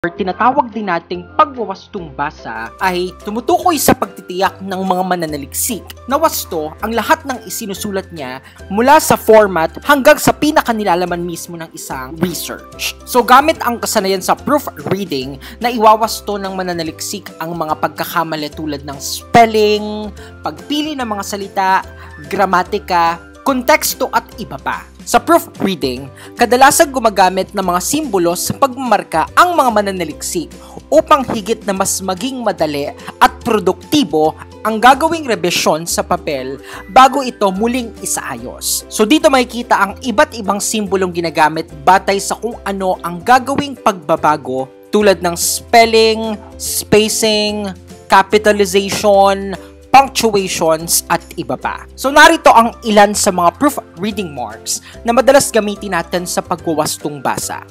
or tinatawag din nating pagwawastong basa ay tumutukoy sa pagtitiyak ng mga mananaliksik na wasto ang lahat ng isinusulat niya mula sa format hanggang sa pinakanilalaman mismo ng isang research. So gamit ang kasanayan sa proofreading na iwawasto ng mananaliksik ang mga pagkakamali tulad ng spelling, pagpili ng mga salita, gramatika, konteksto at iba pa. Sa proofreading, kadalasan gumagamit ng mga simbolo sa pagmamarka ang mga mananaliksik upang higit na mas maging madali at produktibo ang gagawing rebisyon sa papel bago ito muling isaayos. So dito makikita ang iba't ibang simbolong ginagamit batay sa kung ano ang gagawing pagbabago tulad ng spelling, spacing, capitalization, punctuations, at iba pa. So narito ang ilan sa mga proofreading marks na madalas gamitin natin sa pagwawastong basa.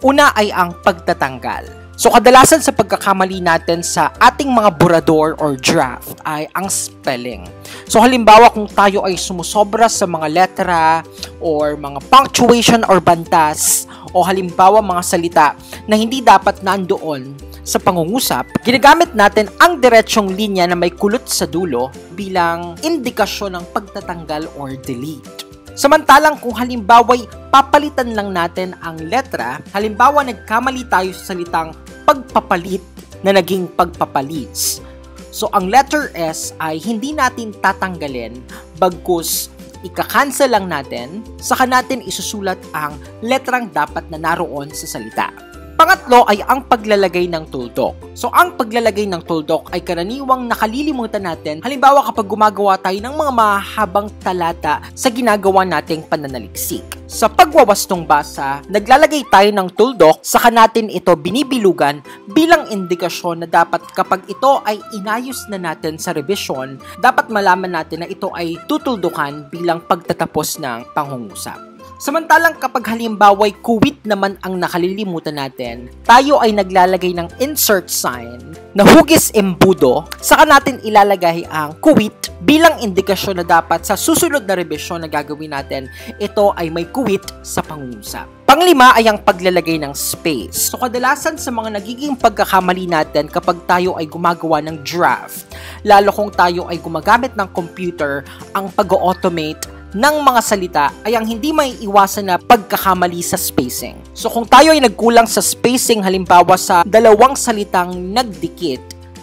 Una ay ang pagtatanggal. So kadalasan sa pagkakamali natin sa ating mga borador or draft ay ang spelling. So halimbawa kung tayo ay sumusobra sa mga letra or mga punctuation or bantas o halimbawa mga salita na hindi dapat nandoon sa pangungusap, ginagamit natin ang diretsyong linya na may kulot sa dulo bilang indikasyon ng pagtatanggal or delete. Samantalang kung halimbawa'y papalitan lang natin ang letra, halimbawa nagkamali tayo sa salitang pagpapalit na naging pagpapalits. So ang letter S ay hindi natin tatanggalin, bagkus ika-cancel lang natin, saka natin isusulat ang letrang dapat na naroon sa salita. Pangatlo ay ang paglalagay ng tuldok. So ang paglalagay ng tuldok ay karaniwang nakalilimutan natin halimbawa kapag gumagawa tayo ng mga mahabang talata sa ginagawa nating pananaliksik. Sa pagwawastong basa, naglalagay tayo ng tuldok, saka natin ito binibilugan bilang indikasyon na dapat kapag ito ay inayos na natin sa revision, dapat malaman natin na ito ay tutuldukan bilang pagtatapos ng pangungusap. Samantalang kapag halimbawa'y kuwit naman ang nakalilimutan natin, tayo ay naglalagay ng insert sign na hugis embudo, saka natin ilalagay ang kuwit bilang indikasyon na dapat sa susunod na revisyon na gagawin natin, ito ay may kuwit sa pangungusap. Panglima ay ang paglalagay ng space. So kadalasan sa mga nagiging pagkakamali natin kapag tayo ay gumagawa ng draft, lalo kung tayo ay gumagamit ng computer, ang pag-automate ng mga salita ay ang hindi may iwasan na pagkakamali sa spacing. So kung tayo ay nagkulang sa spacing halimbawa sa dalawang salitang nagdikit,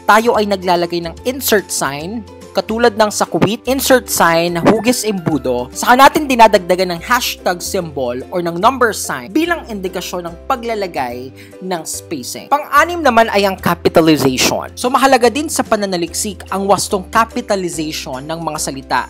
tayo ay naglalagay ng insert sign katulad ng sa kuwit, insert sign, hugis embudo, saka natin dinadagdagan ng hashtag symbol or ng number sign bilang indikasyon ng paglalagay ng spacing. Pang-anim naman ay ang capitalization. So mahalaga din sa pananaliksik ang wastong capitalization ng mga salita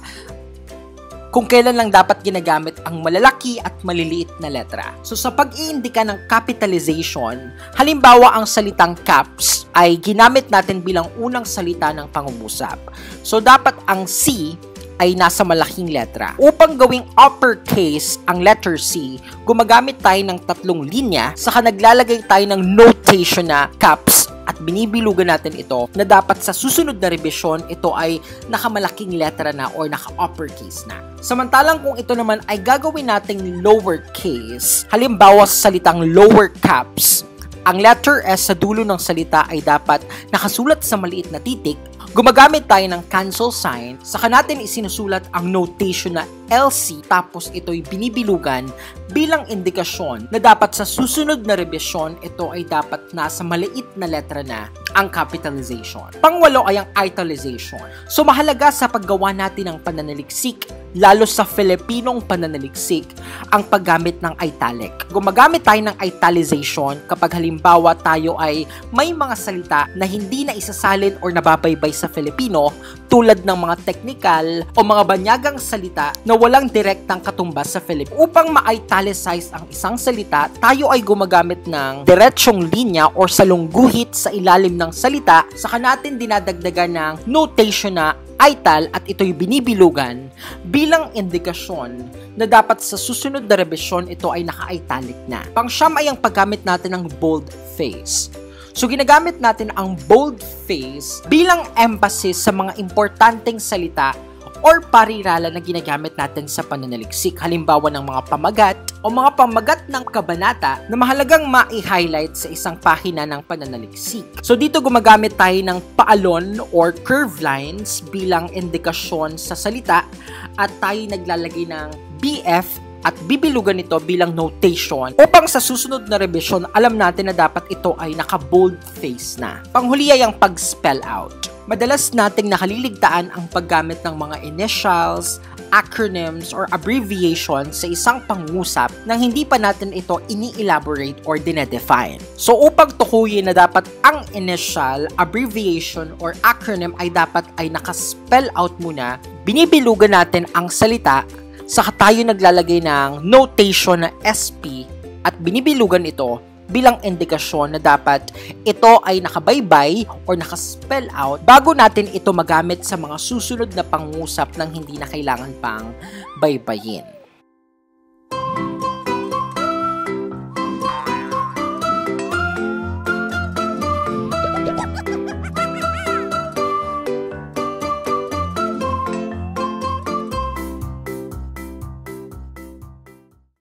kung kailan lang dapat ginagamit ang malalaki at maliliit na letra. So sa pag-iindika ng capitalization, halimbawa ang salitang caps ay ginamit natin bilang unang salita ng pangungusap. So dapat ang C ay nasa malaking letra. Upang gawing uppercase ang letter C, gumagamit tayo ng tatlong linya, saka naglalagay tayo ng notation na caps at binibilugan natin ito na dapat sa susunod na revision ito ay nakamalaking letra na or naka-uppercase na. Samantalang kung ito naman ay gagawin nating lowercase, halimbawa sa salitang lower caps, ang letter S sa dulo ng salita ay dapat nakasulat sa maliit na titik, gumagamit tayo ng cancel sign, saka natin isinusulat ang notation na LC tapos ito'y binibilugan bilang indikasyon na dapat sa susunod na revision ito ay dapat nasa maliit na letra na ang capitalization. Pangwalo ay ang italicization. So mahalaga sa paggawa natin ng pananaliksik, lalo sa Filipinong pananaliksik, ang paggamit ng italic. Gumagamit tayo ng italicization kapag halimbawa tayo ay may mga salita na hindi na isasalin or nababaybay sa Filipino tulad ng mga technical o mga banyagang salita na walang direktang katumbas sa Filipino. Upang ma-italic i-italicize ang isang salita, tayo ay gumagamit ng diretsyong linya or salungguhit sa ilalim ng salita, saka natin dinadagdagan ng notation na ital at ito'y binibilugan bilang indikasyon na dapat sa susunod na rebisyon ito ay naka-italic na. Pangsyam ay ang paggamit natin ng boldface. So ginagamit natin ang boldface bilang emphasis sa mga importanteng salita or parirala na ginagamit natin sa pananaliksik. Halimbawa ng mga pamagat o mga pamagat ng kabanata na mahalagang ma-highlight sa isang pahina ng pananaliksik. So dito gumagamit tayo ng paalon or curve lines bilang indikasyon sa salita at tayo naglalagay ng BF at bibilugan ito bilang notation upang sa susunod na revision alam natin na dapat ito ay naka-bold face na. Panghuli ay ang pag-spell out. Madalas nating nakaliligtaan ang paggamit ng mga initials, acronyms, or abbreviations sa isang pangusap nang hindi pa natin ito ini-elaborate or dinedefine. So upang tukuyin na dapat ang initial, abbreviation, or acronym ay dapat ay naka-spell out muna, binibilugan natin ang salita, saka tayo naglalagay ng notation na SP at binibilugan ito bilang indikasyon na dapat ito ay nakabaybay or nakaspell out bago natin ito magamit sa mga susunod na pangusap ng hindi na kailangan pang baybayin.